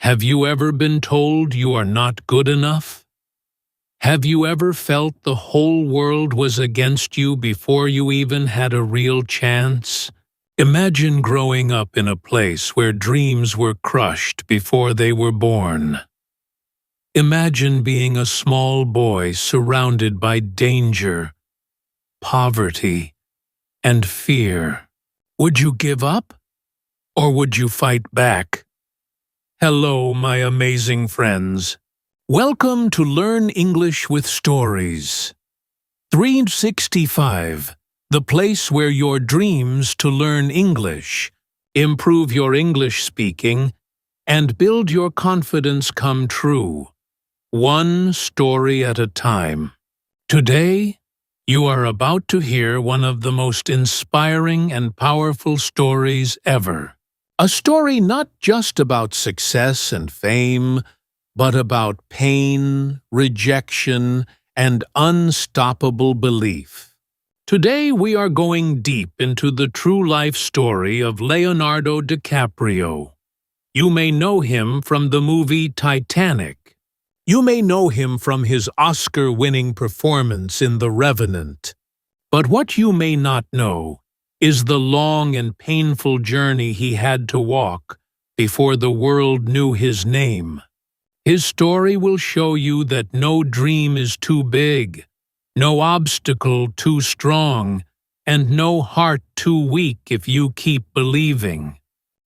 Have you ever been told you are not good enough? Have you ever felt the whole world was against you before you even had a real chance? Imagine growing up in a place where dreams were crushed before they were born. Imagine being a small boy surrounded by danger, poverty, and fear. Would you give up? Or would you fight back? Hello, my amazing friends. Welcome to Learn English with Stories. 365, the place where your dreams to learn English, improve your English speaking, and build your confidence come true. One story at a time. Today, you are about to hear one of the most inspiring and powerful stories ever. A story not just about success and fame, but about pain, rejection, and unstoppable belief. Today we are going deep into the true life story of Leonardo DiCaprio. You may know him from the movie Titanic. You may know him from his Oscar-winning performance in The Revenant. But what you may not know is the long and painful journey he had to walk before the world knew his name. His story will show you that no dream is too big, no obstacle too strong, and no heart too weak if you keep believing.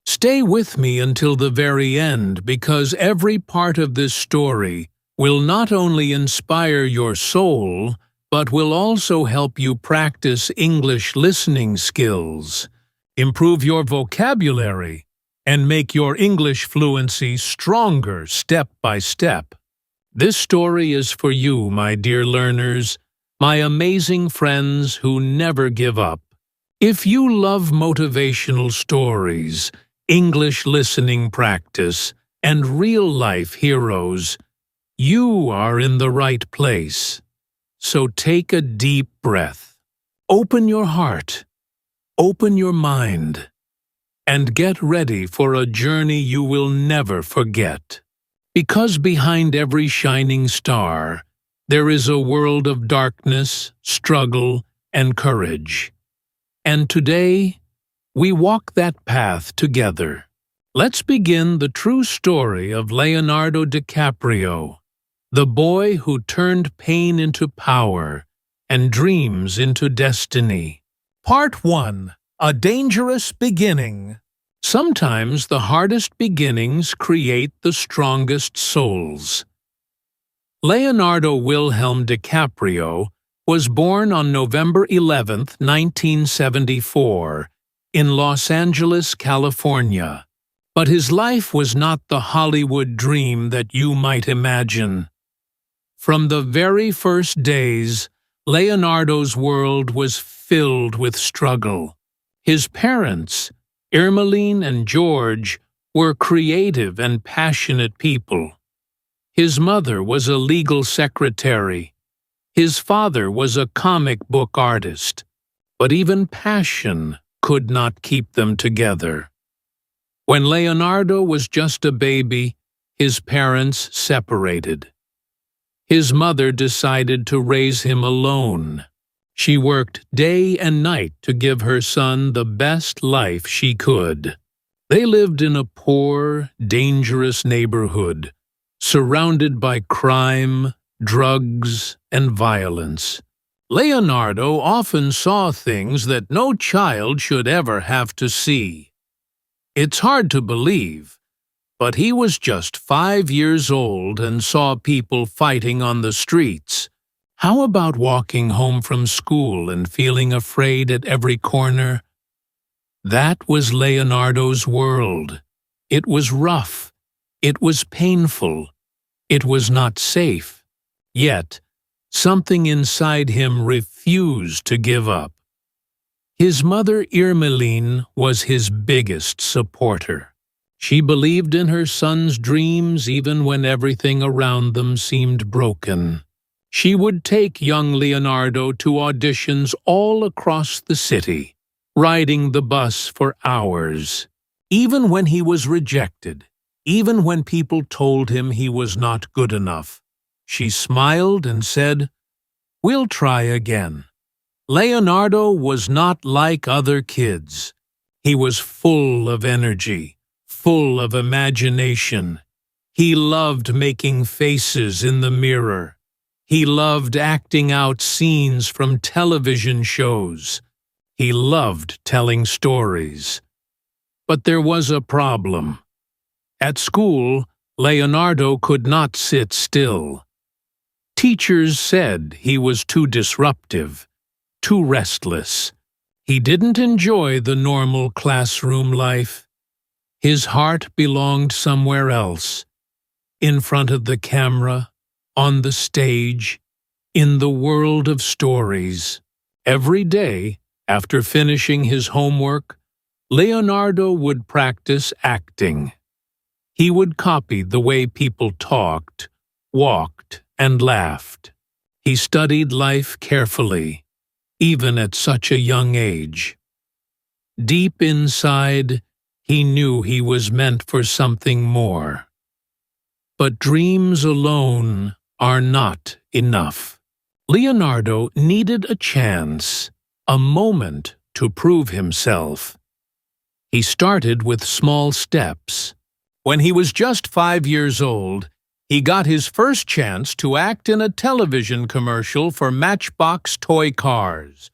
Stay with me until the very end, because every part of this story will not only inspire your soul, but will also help you practice English listening skills, improve your vocabulary, and make your English fluency stronger step by step. This story is for you, my dear learners, my amazing friends who never give up. If you love motivational stories, English listening practice, and real-life heroes, you are in the right place. So take a deep breath, open your heart, open your mind, and get ready for a journey you will never forget. Because behind every shining star, there is a world of darkness, struggle, and courage. And today, we walk that path together. Let's begin the true story of Leonardo DiCaprio, the boy who turned pain into power and dreams into destiny. Part 1. A Dangerous Beginning. Sometimes the hardest beginnings create the strongest souls. Leonardo Wilhelm DiCaprio was born on November 11, 1974, in Los Angeles, California. But his life was not the Hollywood dream that you might imagine. From the very first days, Leonardo's world was filled with struggle. His parents, Ermeline and George, were creative and passionate people. His mother was a legal secretary. His father was a comic book artist. But even passion could not keep them together. When Leonardo was just a baby, his parents separated. His mother decided to raise him alone. She worked day and night to give her son the best life she could. They lived in a poor, dangerous neighborhood, surrounded by crime, drugs, and violence. Leonardo often saw things that no child should ever have to see. It's hard to believe, but he was just 5 years old and saw people fighting on the streets. How about walking home from school and feeling afraid at every corner? That was Leonardo's world. It was rough. It was painful. It was not safe. Yet, something inside him refused to give up. His mother, Ermeline, was his biggest supporter. She believed in her son's dreams even when everything around them seemed broken. She would take young Leonardo to auditions all across the city, riding the bus for hours. Even when he was rejected, even when people told him he was not good enough. She smiled and said, "We'll try again." Leonardo was not like other kids. He was full of energy, full of imagination. He loved making faces in the mirror. He loved acting out scenes from television shows. He loved telling stories. But there was a problem. At school, Leonardo could not sit still. Teachers said he was too disruptive, too restless. He didn't enjoy the normal classroom life. His heart belonged somewhere else, in front of the camera, on the stage, in the world of stories. Every day, after finishing his homework, Leonardo would practice acting. He would copy the way people talked, walked, and laughed. He studied life carefully, even at such a young age. Deep inside, he knew he was meant for something more. But dreams alone are not enough. Leonardo needed a chance, a moment to prove himself. He started with small steps. When he was just 5 years old, he got his first chance to act in a television commercial for Matchbox toy cars.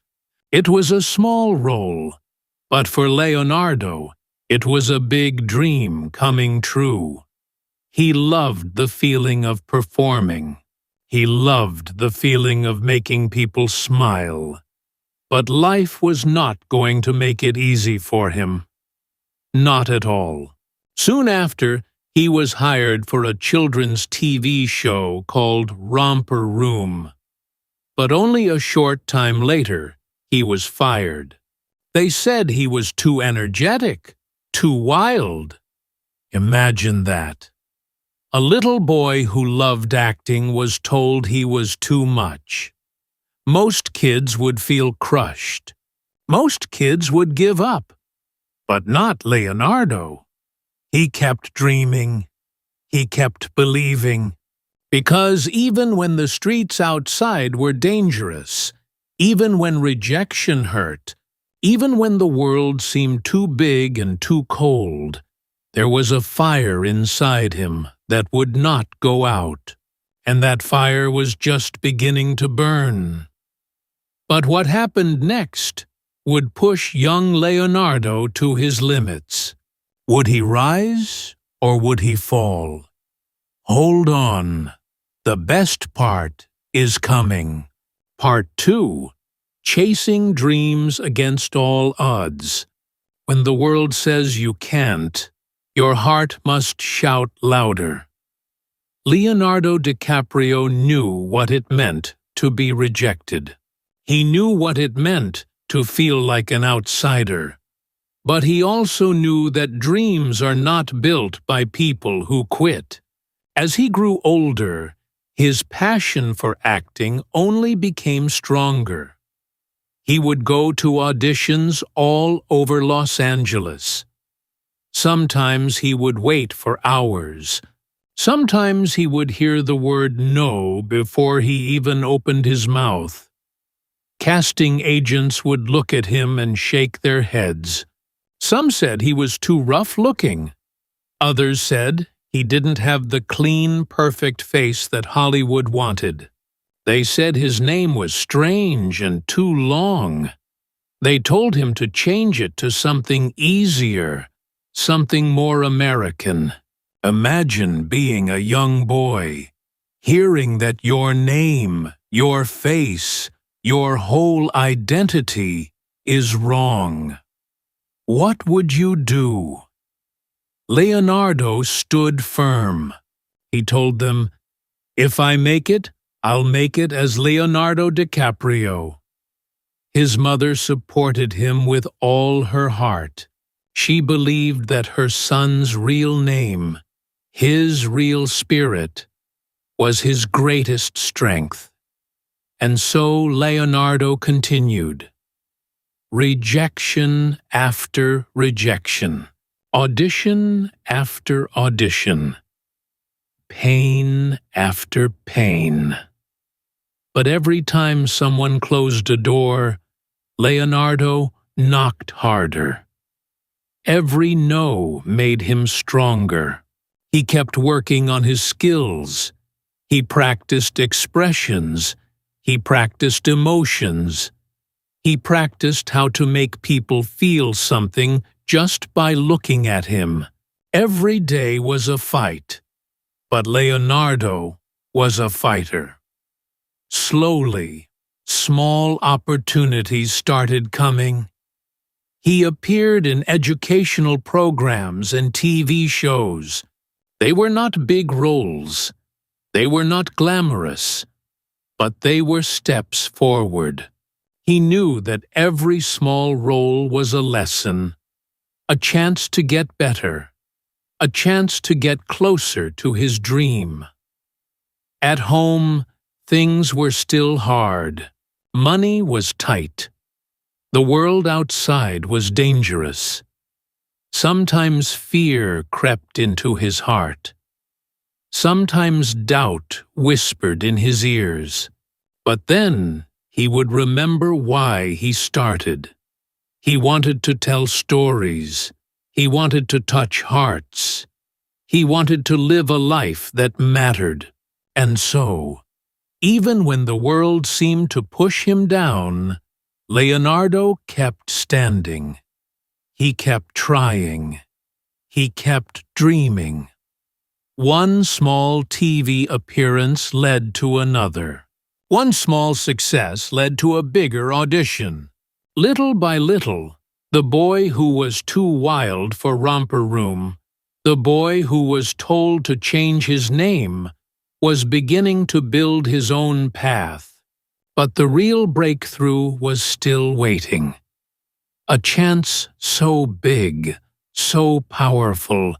It was a small role, but for Leonardo, it was a big dream coming true. He loved the feeling of performing. He loved the feeling of making people smile. But life was not going to make it easy for him. Not at all. Soon after, he was hired for a children's TV show called Romper Room. But only a short time later, he was fired. They said he was too energetic, too wild. Imagine that. A little boy who loved acting was told he was too much. Most kids would feel crushed. Most kids would give up. But not Leonardo. He kept dreaming. He kept believing. Because even when the streets outside were dangerous, even when rejection hurt, even when the world seemed too big and too cold, there was a fire inside him that would not go out, and that fire was just beginning to burn. But what happened next would push young Leonardo to his limits. Would he rise or would he fall? Hold on. The best part is coming. Part 2. Chasing Dreams Against All Odds. When the world says you can't, your heart must shout louder. Leonardo DiCaprio knew what it meant to be rejected. He knew what it meant to feel like an outsider. But he also knew that dreams are not built by people who quit. As he grew older, his passion for acting only became stronger. He would go to auditions all over Los Angeles. Sometimes he would wait for hours. Sometimes he would hear the word no before he even opened his mouth. Casting agents would look at him and shake their heads. Some said he was too rough-looking. Others said he didn't have the clean, perfect face that Hollywood wanted. They said his name was strange and too long. They told him to change it to something easier, something more American. Imagine being a young boy, hearing that your name, your face, your whole identity is wrong. What would you do? Leonardo stood firm. He told them, "If I make it, I'll make it as Leonardo DiCaprio." His mother supported him with all her heart. She believed that her son's real name, his real spirit, was his greatest strength. And so Leonardo continued. Rejection after rejection. Audition after audition. Pain after pain. But every time someone closed a door, Leonardo knocked harder. Every no made him stronger. He kept working on his skills. He practiced expressions. He practiced emotions. He practiced how to make people feel something just by looking at him. Every day was a fight, but Leonardo was a fighter. Slowly, small opportunities started coming. He appeared in educational programs and TV shows. They were not big roles. They were not glamorous, but they were steps forward. He knew that every small role was a lesson, a chance to get better, a chance to get closer to his dream. At home, things were still hard. Money was tight. The world outside was dangerous. Sometimes fear crept into his heart. Sometimes doubt whispered in his ears. But then he would remember why he started. He wanted to tell stories. He wanted to touch hearts. He wanted to live a life that mattered. And so, even when the world seemed to push him down, Leonardo kept standing. He kept trying. He kept dreaming. One small TV appearance led to another. One small success led to a bigger audition. Little by little, the boy who was too wild for Romper Room, the boy who was told to change his name, was beginning to build his own path. But the real breakthrough was still waiting. A chance so big, so powerful,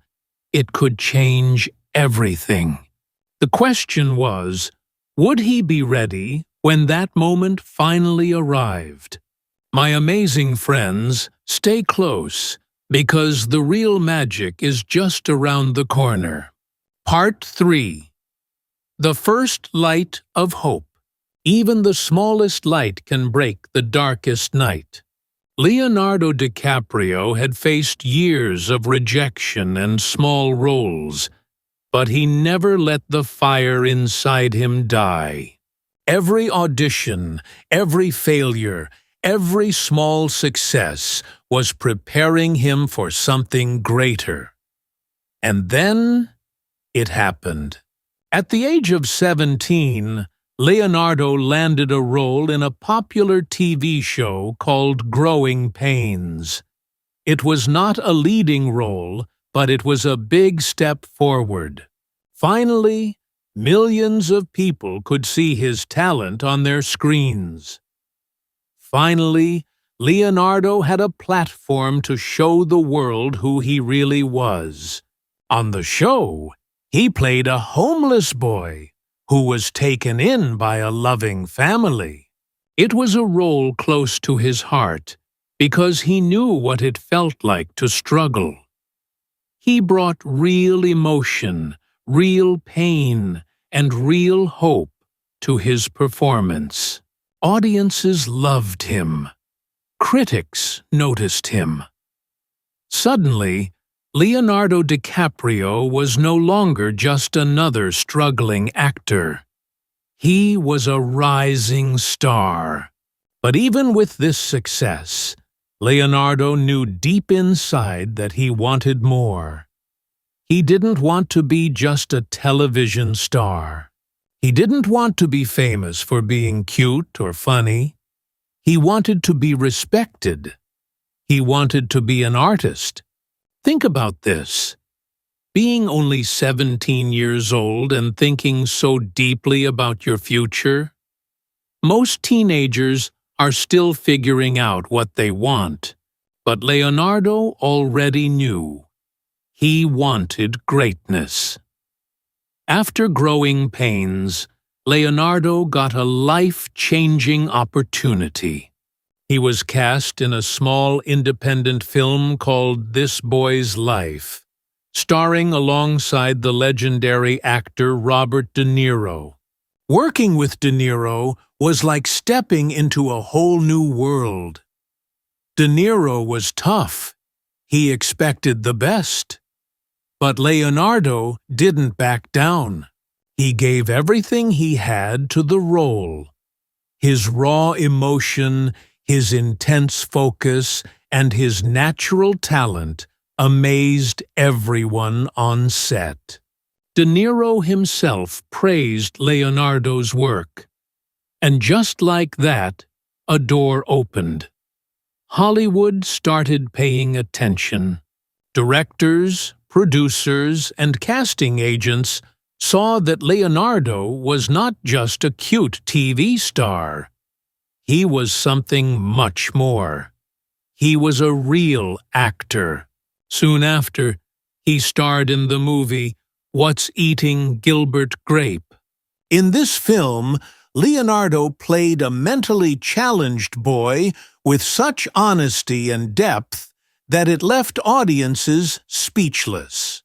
it could change everything. The question was, would he be ready when that moment finally arrived? My amazing friends, stay close, because the real magic is just around the corner. Part 3. The first light of hope. Even the smallest light can break the darkest night. Leonardo DiCaprio had faced years of rejection and small roles, but he never let the fire inside him die. Every audition, every failure, every small success was preparing him for something greater. And then it happened. At the age of 17, Leonardo landed a role in a popular TV show called Growing Pains. It was not a leading role, but it was a big step forward. Finally, millions of people could see his talent on their screens. Finally, Leonardo had a platform to show the world who he really was. On the show, he played a homeless boy who was taken in by a loving family. It was a role close to his heart because he knew what it felt like to struggle. He brought real emotion, real pain, and real hope to his performance. Audiences loved him. Critics noticed him. Suddenly, Leonardo DiCaprio was no longer just another struggling actor. He was a rising star. But even with this success, Leonardo knew deep inside that he wanted more. He didn't want to be just a television star. He didn't want to be famous for being cute or funny. He wanted to be respected. He wanted to be an artist. Think about this. Being only 17 years old and thinking so deeply about your future. Most teenagers are still figuring out what they want, but Leonardo already knew. He wanted greatness. After Growing Pains, Leonardo got a life-changing opportunity. He was cast in a small independent film called This Boy's Life, starring alongside the legendary actor Robert De Niro. Working with De Niro was like stepping into a whole new world. De Niro was tough. He expected the best. But Leonardo didn't back down. He gave everything he had to the role. His raw emotion, his intense focus, and his natural talent amazed everyone on set. De Niro himself praised Leonardo's work. And just like that, a door opened. Hollywood started paying attention. Directors, producers, and casting agents saw that Leonardo was not just a cute TV star. He was something much more. He was a real actor. Soon after, he starred in the movie What's Eating Gilbert Grape? In this film, Leonardo played a mentally challenged boy with such honesty and depth that it left audiences speechless.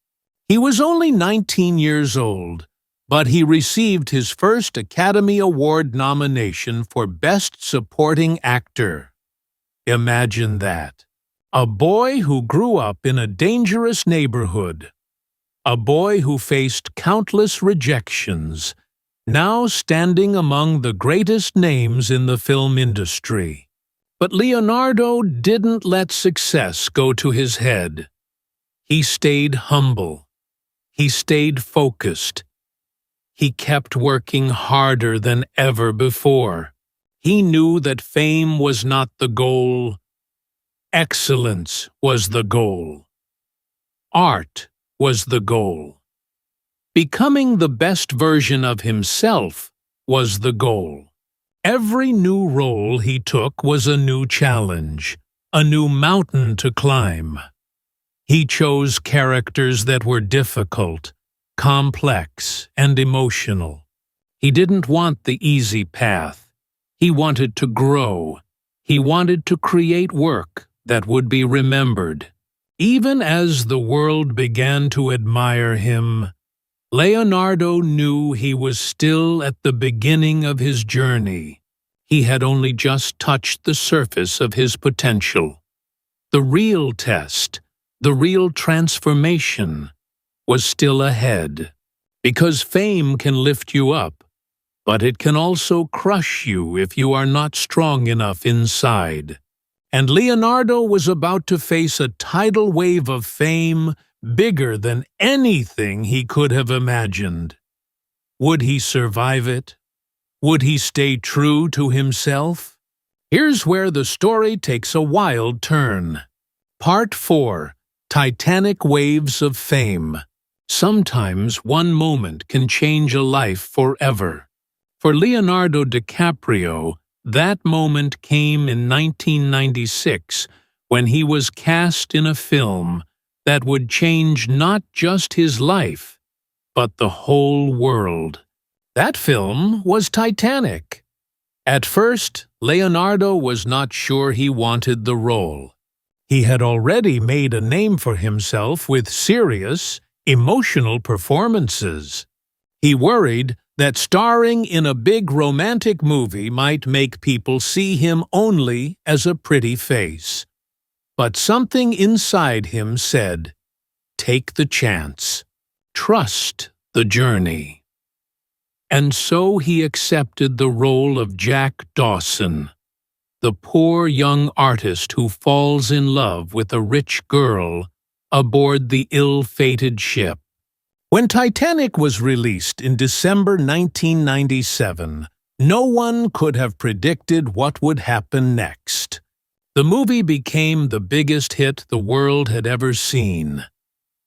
He was only 19 years old, but he received his first Academy Award nomination for Best Supporting Actor. Imagine that. A boy who grew up in a dangerous neighborhood. A boy who faced countless rejections, now standing among the greatest names in the film industry. But Leonardo didn't let success go to his head. He stayed humble. He stayed focused. He kept working harder than ever before. He knew that fame was not the goal. Excellence was the goal. Art was the goal. Becoming the best version of himself was the goal. Every new role he took was a new challenge, a new mountain to climb. He chose characters that were difficult, complex, and emotional. He didn't want the easy path. He wanted to grow. He wanted to create work that would be remembered. Even as the world began to admire him, Leonardo knew he was still at the beginning of his journey. He had only just touched the surface of his potential. The real test, the real transformation, was still ahead. Because fame can lift you up, but it can also crush you if you are not strong enough inside. And Leonardo was about to face a tidal wave of fame bigger than anything he could have imagined. Would he survive it? Would he stay true to himself? Here's where the story takes a wild turn. Part 4. Titanic Waves of Fame. Sometimes one moment can change a life forever. For Leonardo DiCaprio, that moment came in 1996 when he was cast in a film that would change not just his life, but the whole world. That film was Titanic. At first, Leonardo was not sure he wanted the role. He had already made a name for himself with serious, emotional performances. He worried that starring in a big romantic movie might make people see him only as a pretty face. But something inside him said, "Take the chance. Trust the journey." And so he accepted the role of Jack Dawson, the poor young artist who falls in love with a rich girl aboard the ill-fated ship. When Titanic was released in December 1997, no one could have predicted what would happen next. The movie became the biggest hit the world had ever seen.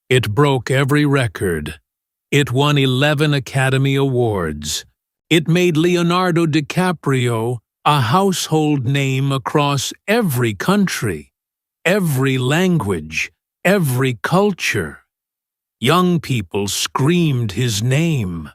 It broke every record. It won 11 Academy Awards. It made Leonardo DiCaprio a household name across every country, every language, every culture. Young people screamed his name.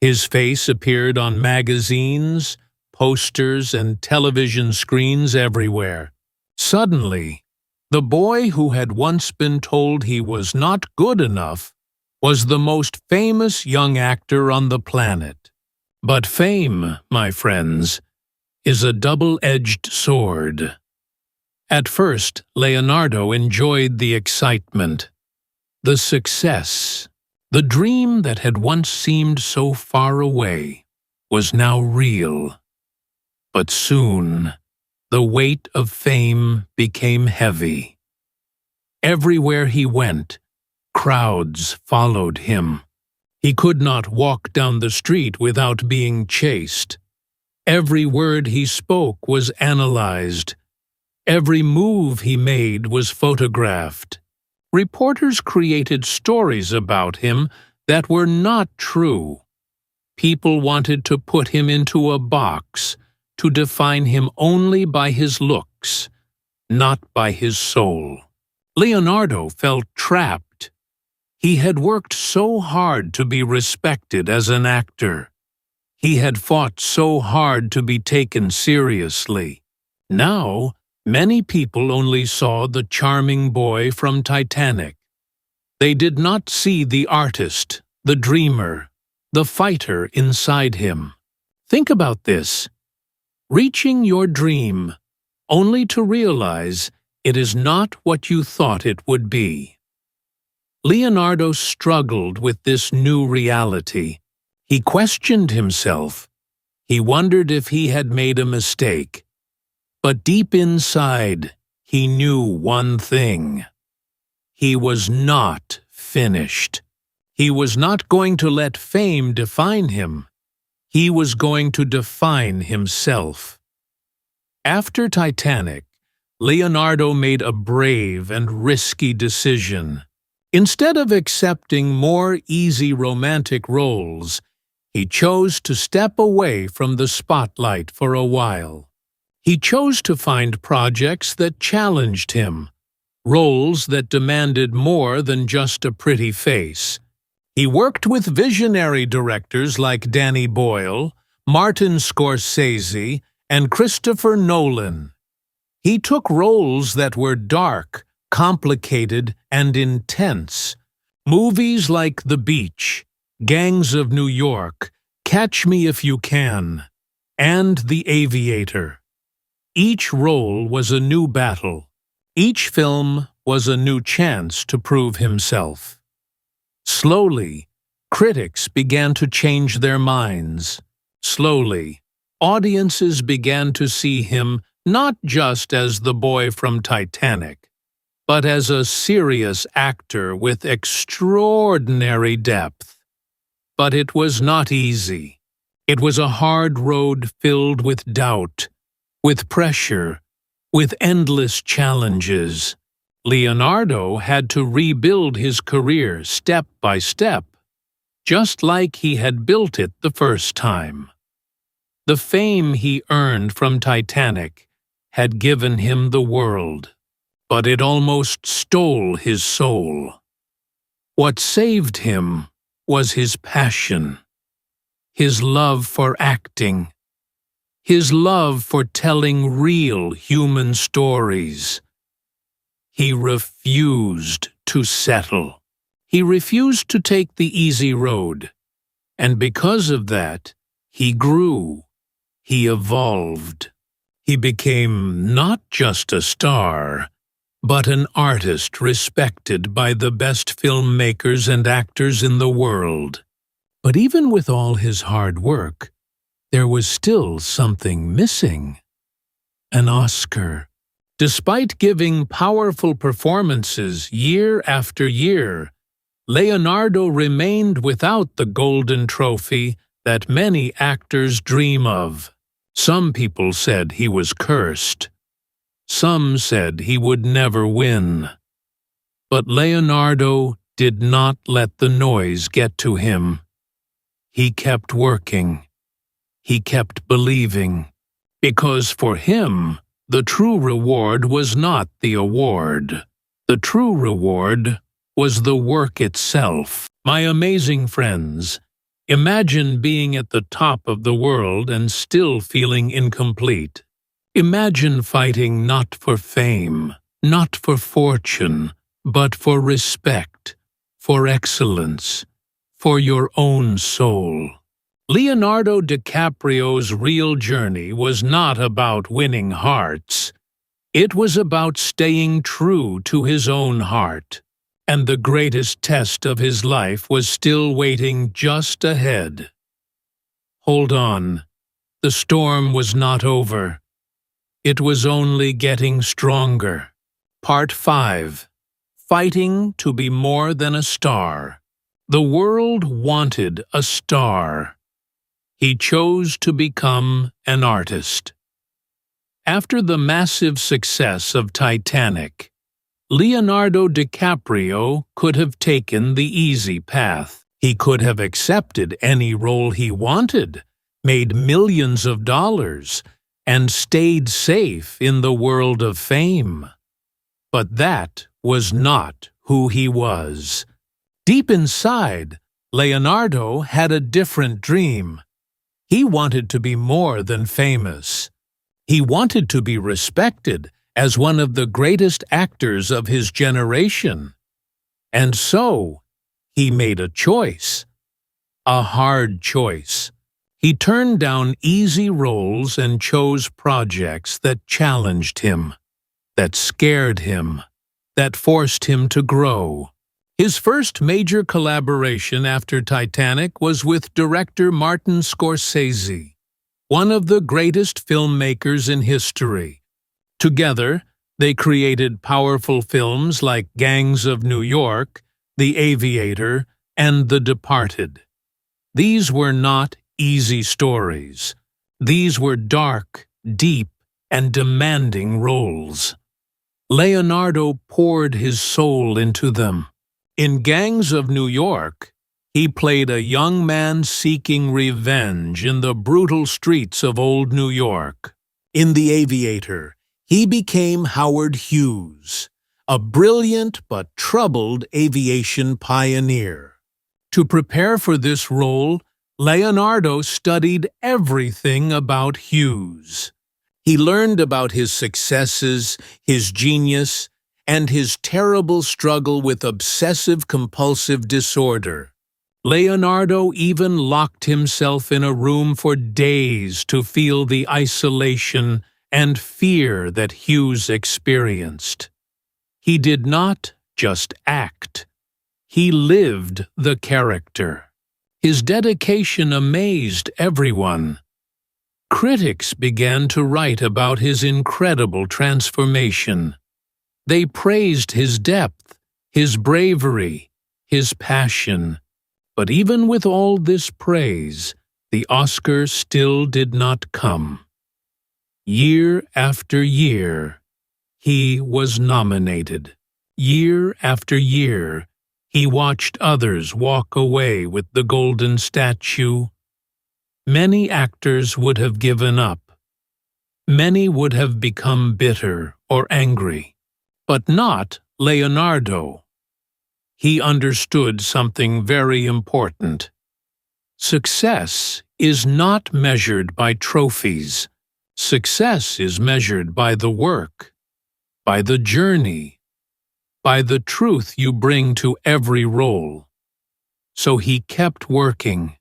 His face appeared on magazines, posters, and television screens everywhere. Suddenly, the boy who had once been told he was not good enough was the most famous young actor on the planet. But fame, my friends, is a double-edged sword. At first, Leonardo enjoyed the excitement, the success. The dream that had once seemed so far away was now real. But soon, the weight of fame became heavy. Everywhere he went, crowds followed him. He could not walk down the street without being chased. Every word he spoke was analyzed. Every move he made was photographed. Reporters created stories about him that were not true. People wanted to put him into a box, to define him only by his looks, not by his soul. Leonardo felt trapped. He had worked so hard to be respected as an actor. He had fought so hard to be taken seriously. Now, many people only saw the charming boy from Titanic. They did not see the artist, the dreamer, the fighter inside him. Think about this. Reaching your dream, only to realize it is not what you thought it would be. Leonardo struggled with this new reality. He questioned himself. He wondered if he had made a mistake. But deep inside, he knew one thing. He was not finished. He was not going to let fame define him. He was going to define himself. After Titanic, Leonardo made a brave and risky decision. Instead of accepting more easy romantic roles, he chose to step away from the spotlight for a while. He chose to find projects that challenged him, roles that demanded more than just a pretty face. He worked with visionary directors like Danny Boyle, Martin Scorsese, and Christopher Nolan. He took roles that were dark, complicated, and intense. Movies like The Beach, Gangs of New York, Catch Me If You Can, and The Aviator. Each role was a new battle. Each film was a new chance to prove himself. Slowly, critics began to change their minds. Slowly, audiences began to see him not just as the boy from Titanic, but as a serious actor with extraordinary depth. But it was not easy. It was a hard road filled with doubt, with pressure, with endless challenges. Leonardo had to rebuild his career step by step, just like he had built it the first time. The fame he earned from Titanic had given him the world, but it almost stole his soul. What saved him was his passion, his love for acting, his love for telling real human stories. He refused to settle. He refused to take the easy road. And because of that, he grew. He evolved. He became not just a star, but an artist respected by the best filmmakers and actors in the world. But even with all his hard work, there was still something missing. An Oscar. Despite giving powerful performances year after year, Leonardo remained without the golden trophy that many actors dream of. Some people said he was cursed. Some said he would never win. But Leonardo did not let the noise get to him. He kept working. He kept believing. Because for him, the true reward was not the award. The true reward was the work itself. My amazing friends, Imagine being at the top of the world and still feeling incomplete. Imagine fighting not for fame, not for fortune, but for respect, for excellence, for your own soul. Leonardo DiCaprio's real journey was not about winning hearts. It was about staying true to his own heart. And the greatest test of his life was still waiting just ahead. Hold on. The storm was not over. It was only getting stronger. Part 5. Fighting to be more than a star. The world wanted a star. He chose to become an artist. After the massive success of Titanic, Leonardo DiCaprio could have taken the easy path. He could have accepted any role he wanted, made millions of dollars, and stayed safe in the world of fame. But that was not who he was. Deep inside, Leonardo had a different dream. He wanted to be more than famous. He wanted to be respected as one of the greatest actors of his generation. And so, he made a choice. A hard choice. He turned down easy roles and chose projects that challenged him, that scared him, that forced him to grow. His first major collaboration after Titanic was with director Martin Scorsese, one of the greatest filmmakers in history. Together, they created powerful films like Gangs of New York, The Aviator, and The Departed. These were not easy stories. These were dark, deep, and demanding roles. Leonardo poured his soul into them. In Gangs of New York, he played a young man seeking revenge in the brutal streets of old New York. In The Aviator, he became Howard Hughes, a brilliant but troubled aviation pioneer. To prepare for this role, Leonardo studied everything about Hughes. He learned about his successes, his genius, and his terrible struggle with obsessive-compulsive disorder. Leonardo even locked himself in a room for days to feel the isolation and fear that Hughes experienced. He did not just act. He lived the character. His dedication amazed everyone. Critics began to write about his incredible transformation. They praised his depth, his bravery, his passion. But even with all this praise, the Oscar still did not come. Year after year, he was nominated. Year after year, he watched others walk away with the golden statue. Many actors would have given up. Many would have become bitter or angry. But not Leonardo. He understood something very important. Success is not measured by trophies. Success is measured by the work, by the journey, by the truth you bring to every role. So he kept working.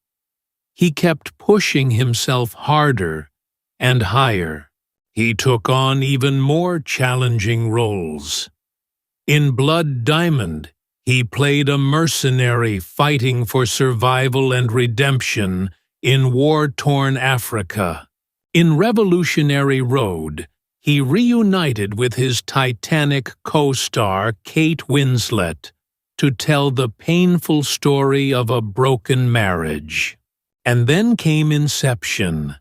He kept pushing himself harder and higher. He took on even more challenging roles. In Blood Diamond, he played a mercenary fighting for survival and redemption in war-torn Africa. In Revolutionary Road, he reunited with his Titanic co-star Kate Winslet to tell the painful story of a broken marriage. And then came Inception,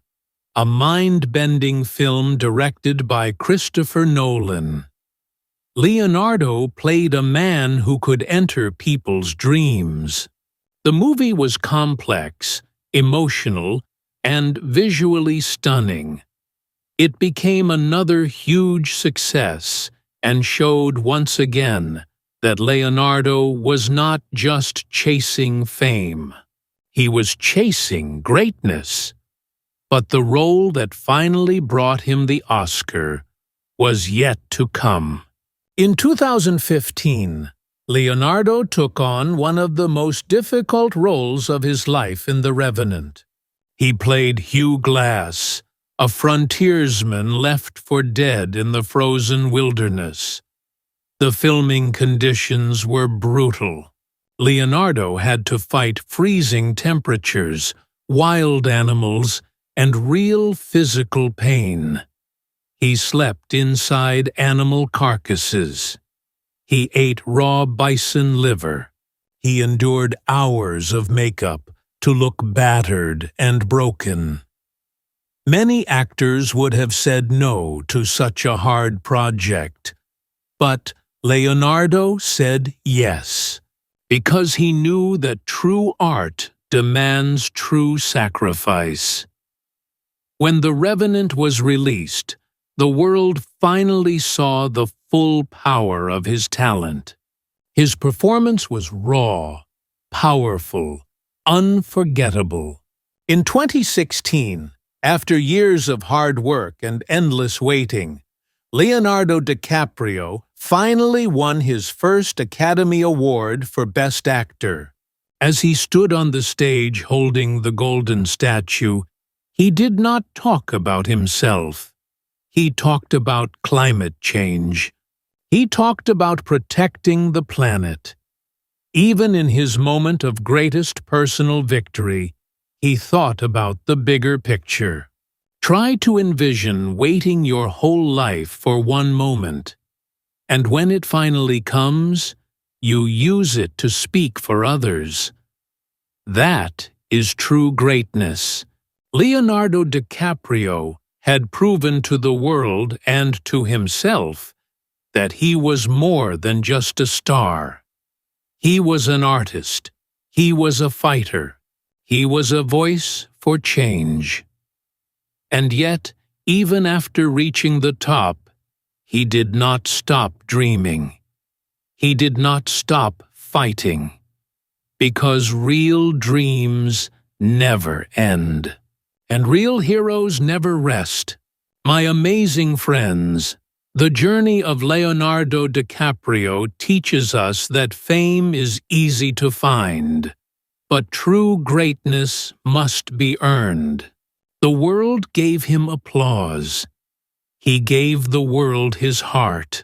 a mind-bending film directed by Christopher Nolan. Leonardo played a man who could enter people's dreams. The movie was complex, emotional, and visually stunning. It became another huge success and showed once again that Leonardo was not just chasing fame. He was chasing greatness. But the role that finally brought him the Oscar was yet to come. In 2015, Leonardo took on one of the most difficult roles of his life in The Revenant. He played Hugh Glass, a frontiersman left for dead in the frozen wilderness. The filming conditions were brutal. Leonardo had to fight freezing temperatures, wild animals, and real physical pain. He slept inside animal carcasses. He ate raw bison liver. He endured hours of makeup to look battered and broken. Many actors would have said no to such a hard project, but Leonardo said yes, because he knew that true art demands true sacrifice. When The Revenant was released, the world finally saw the full power of his talent. His performance was raw, powerful, unforgettable. In 2016, after years of hard work and endless waiting, Leonardo DiCaprio finally won his first Academy Award for Best Actor. As he stood on the stage holding the golden statue, he did not talk about himself. He talked about climate change. He talked about protecting the planet. Even in his moment of greatest personal victory, he thought about the bigger picture. Try to envision waiting your whole life for one moment, and when it finally comes, you use it to speak for others. That is true greatness. Leonardo DiCaprio had proven to the world and to himself that he was more than just a star. He was an artist. He was a fighter. He was a voice for change. And yet, even after reaching the top, he did not stop dreaming. He did not stop fighting. Because real dreams never end. And real heroes never rest. My amazing friends, the journey of Leonardo DiCaprio teaches us that fame is easy to find, but true greatness must be earned. The world gave him applause. He gave the world his heart.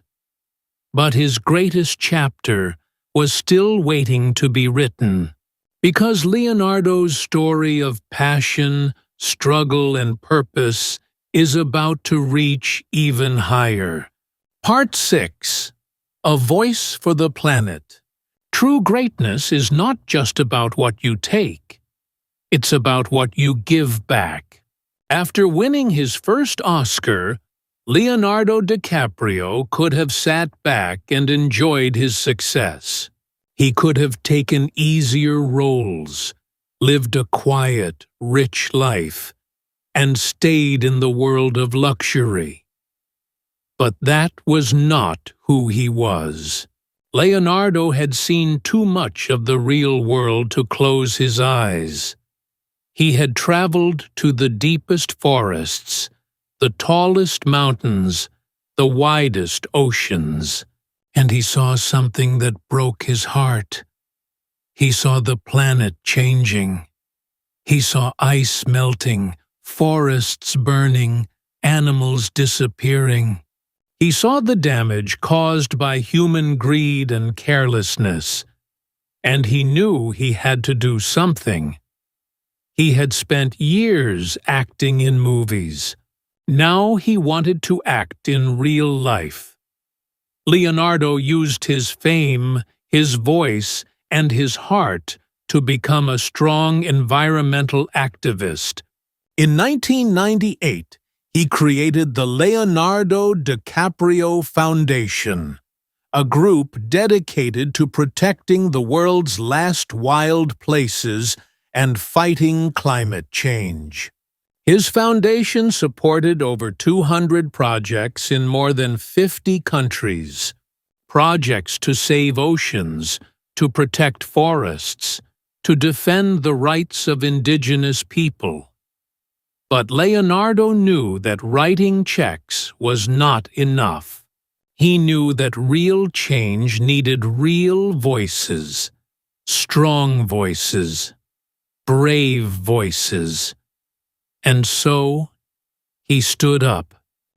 But his greatest chapter was still waiting to be written, because Leonardo's story of passion, struggle, and purpose is about to reach even higher. Part 6. A Voice for the Planet. True greatness is not just about what you take. It's about what you give back. After winning his first Oscar, Leonardo DiCaprio could have sat back and enjoyed his success. He could have taken easier roles, lived a quiet, rich life, and stayed in the world of luxury. But that was not who he was. Leonardo had seen too much of the real world to close his eyes. He had traveled to the deepest forests, the tallest mountains, the widest oceans, and he saw something that broke his heart. He saw the planet changing. He saw ice melting, forests burning, animals disappearing. He saw the damage caused by human greed and carelessness, and he knew he had to do something. He had spent years acting in movies. Now he wanted to act in real life. Leonardo used his fame, his voice, and his heart to become a strong environmental activist. In 1998, he created the Leonardo DiCaprio Foundation, a group dedicated to protecting the world's last wild places and fighting climate change. His foundation supported over 200 projects in more than 50 countries, projects to save oceans, to protect forests, to defend the rights of indigenous people. But Leonardo knew that writing checks was not enough. He knew that real change needed real voices, strong voices, brave voices. And so, he stood up.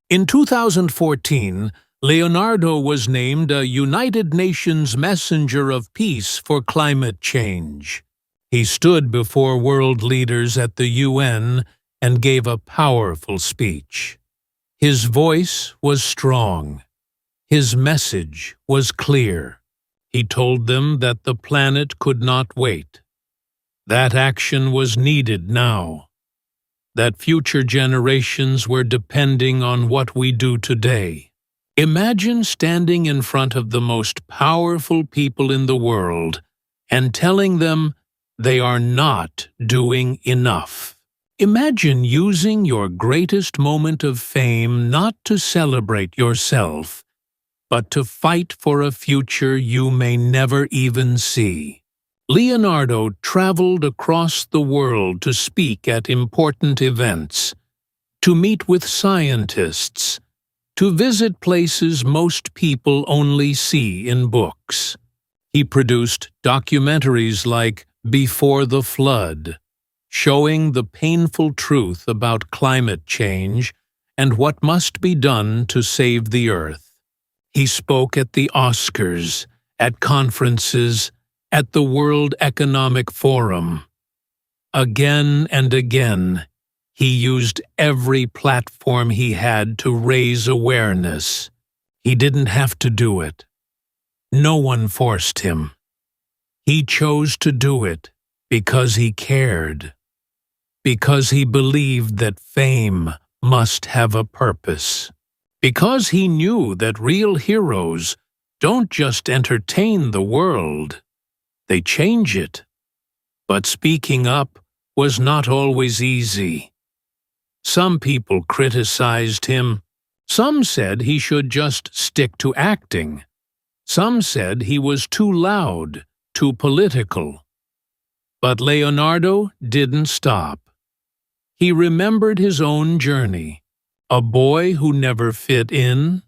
In 2014, Leonardo was named a United Nations Messenger of Peace for Climate Change. He stood before world leaders at the UN and gave a powerful speech. His voice was strong. His message was clear. He told them that the planet could not wait. That action was needed now. That future generations were depending on what we do today. Imagine standing in front of the most powerful people in the world and telling them they are not doing enough. Imagine using your greatest moment of fame not to celebrate yourself, but to fight for a future you may never even see. Leonardo traveled across the world to speak at important events, to meet with scientists, to visit places most people only see in books. He produced documentaries like Before the Flood, showing the painful truth about climate change and what must be done to save the Earth. He spoke at the Oscars, at conferences, at the World Economic Forum. Again and again, he used every platform he had to raise awareness. He didn't have to do it. No one forced him. He chose to do it because he cared, because he believed that fame must have a purpose, because he knew that real heroes don't just entertain the world, they change it. But speaking up was not always easy. Some people criticized him. Some said he should just stick to acting. Some said he was too loud, too political. But Leonardo didn't stop. He remembered his own journey, a boy who never fit in,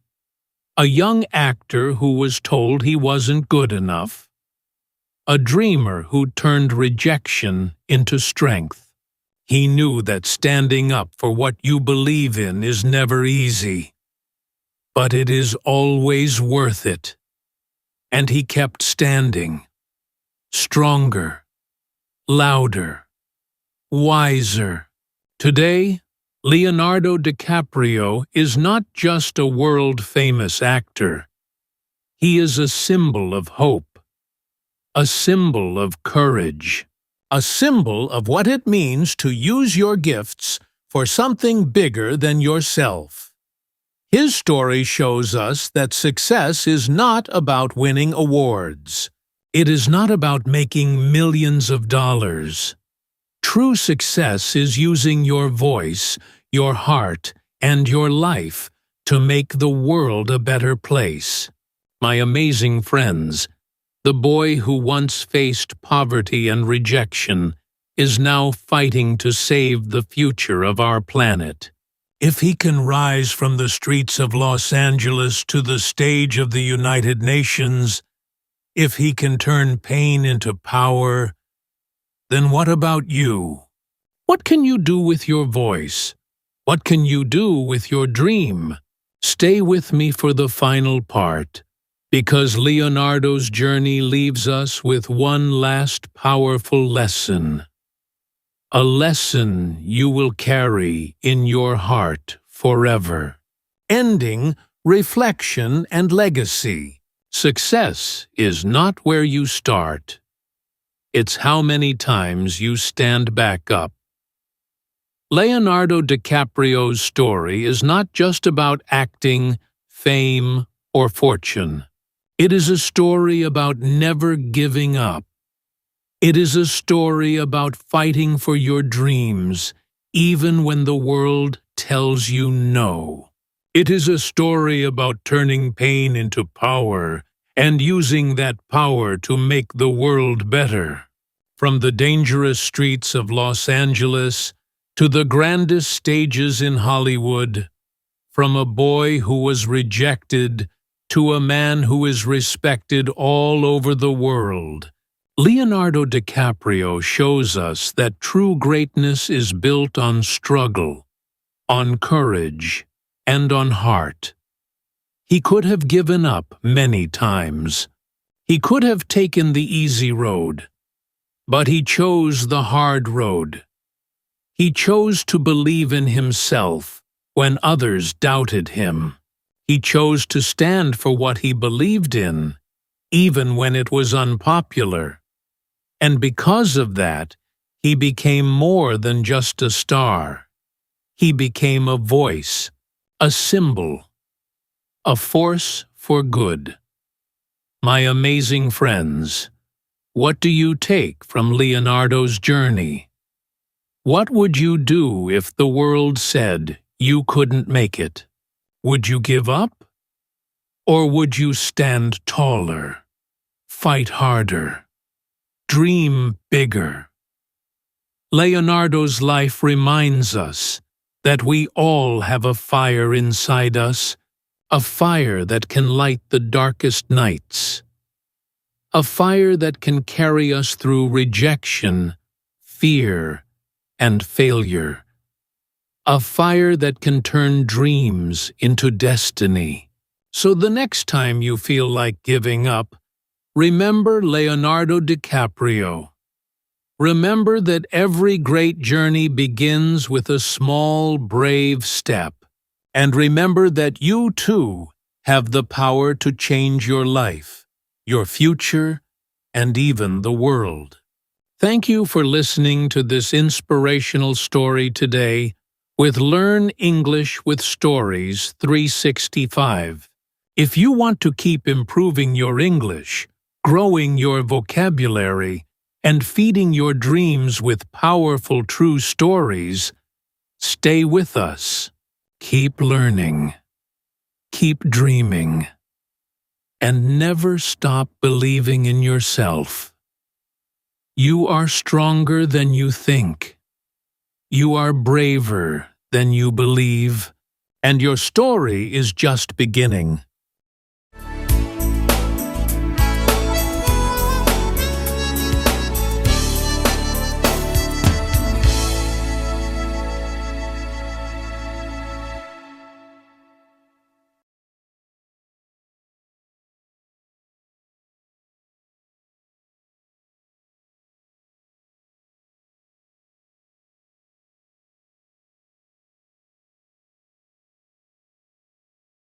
a young actor who was told he wasn't good enough, a dreamer who turned rejection into strength. He knew that standing up for what you believe in is never easy, but it is always worth it. And he kept standing, stronger, louder, wiser. Today, Leonardo DiCaprio is not just a world-famous actor. He is a symbol of hope, a symbol of courage, a symbol of what it means to use your gifts for something bigger than yourself. His story shows us that success is not about winning awards. It is not about making millions of dollars. True success is using your voice, your heart, and your life to make the world a better place. My amazing friends, the boy who once faced poverty and rejection is now fighting to save the future of our planet. If he can rise from the streets of Los Angeles to the stage of the United Nations, if he can turn pain into power, then what about you? What can you do with your voice? What can you do with your dream? Stay with me for the final part, because Leonardo's journey leaves us with one last powerful lesson. A lesson you will carry in your heart forever. Ending, reflection, and legacy. Success is not where you start. It's how many times you stand back up. Leonardo DiCaprio's story is not just about acting, fame, or fortune. It is a story about never giving up. It is a story about fighting for your dreams, even when the world tells you no. It is a story about turning pain into power and using that power to make the world better. From the dangerous streets of Los Angeles to the grandest stages in Hollywood, from a boy who was rejected to a man who is respected all over the world, Leonardo DiCaprio shows us that true greatness is built on struggle, on courage, and on heart. He could have given up many times. He could have taken the easy road, but he chose the hard road. He chose to believe in himself when others doubted him. He chose to stand for what he believed in, even when it was unpopular. And because of that, he became more than just a star. He became a voice, a symbol, a force for good. My amazing friends, what do you take from Leonardo's journey? What would you do if the world said you couldn't make it? Would you give up? Or would you stand taller, fight harder, dream bigger? Leonardo's life reminds us that we all have a fire inside us, a fire that can light the darkest nights, a fire that can carry us through rejection, fear, and failure, a fire that can turn dreams into destiny. So the next time you feel like giving up, remember Leonardo DiCaprio. Remember that every great journey begins with a small, brave step. And remember that you too have the power to change your life, your future, and even the world. Thank you for listening to this inspirational story today with Learn English with Stories 365. If you want to keep improving your English, growing your vocabulary, and feeding your dreams with powerful true stories, stay with us. Keep learning, keep dreaming, and never stop believing in yourself. You are stronger than you think. You are braver than you believe, and your story is just beginning.